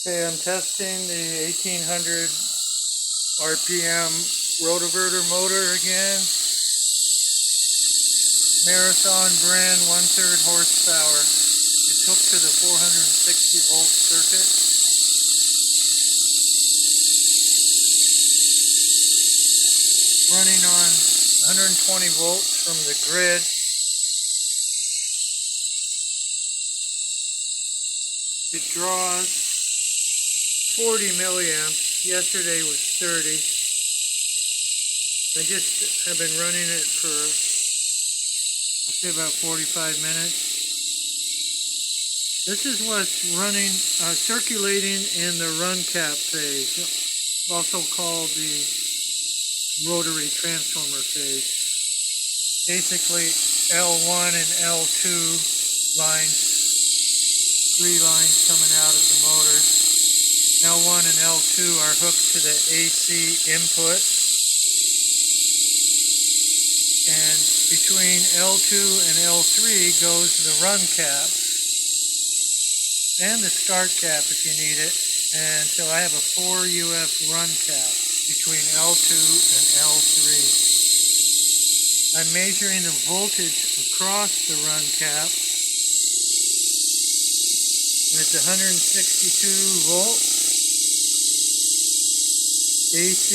Okay, I'm testing the 1800 RPM rotoverter motor again. Marathon brand, 1/3 horsepower. It's hooked to the 460 volt circuit. Running on 120 volts from the grid. It draws 40 milliamps. Yesterday was 30. I just have been running it for, I'll say, about 45 minutes. This is what's running, circulating in the run cap phase, also called the rotary transformer phase. Basically, L1 and L2 lines, 3 lines coming out of the motor. L1 and L2 are hooked to the AC input, and between L2 and L3 goes the run cap and the start cap if you need it. And so I have a 4 UF run cap between L2 and L3. I'm measuring the voltage across the run cap, and it's 162 volts AC.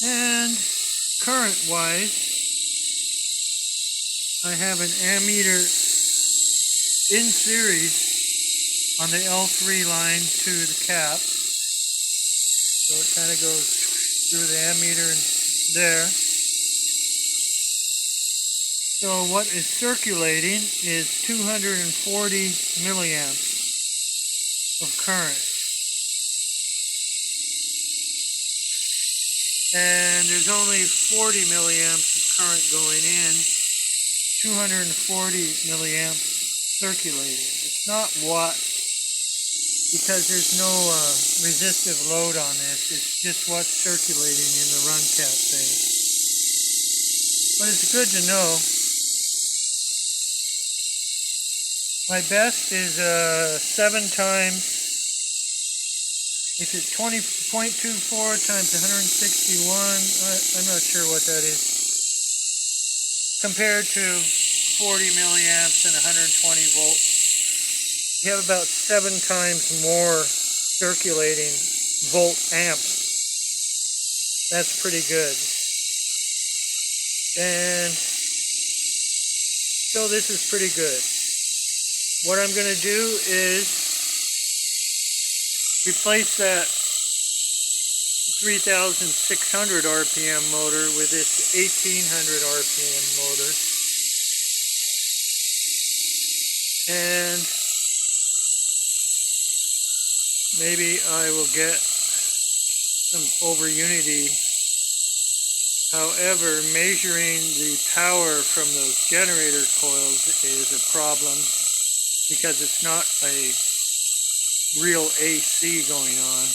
And current-wise, I have an ammeter in series on the L3 line to the cap. So it kind of goes through the ammeter and there. So what is circulating is 240 milliamps of current. And there's only 40 milliamps of current going in, 240 milliamps circulating. It's not watts because there's no resistive load on this. It's just what's circulating in the run cap phase. But it's good to know. My best is 7 times, if it's 20.24 times 161, I'm not sure what that is, compared to 40 milliamps and 120 volts. You have about 7 times more circulating volt amps. That's pretty good. And so this is pretty good. What I'm going to do is replace that 3,600 RPM motor with this 1,800 RPM motor. And maybe I will get some over unity. However, measuring the power from those generator coils is a problem, because it's not a real AC going on,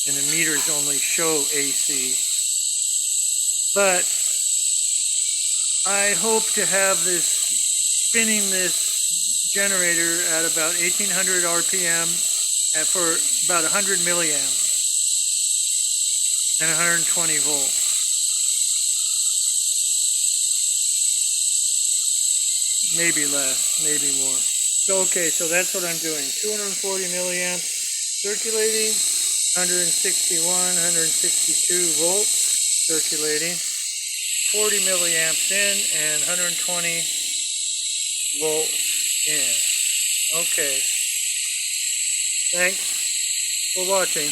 and the meters only show AC. But I hope to have this, spinning this generator at about 1,800 RPM for about 100 milliamps and 120 volts. Maybe less, maybe more. So, okay, so that's what I'm doing. 240 milliamps circulating, 161, 162 volts circulating, 40 milliamps in, and 120 volts in. Okay. Thanks for watching.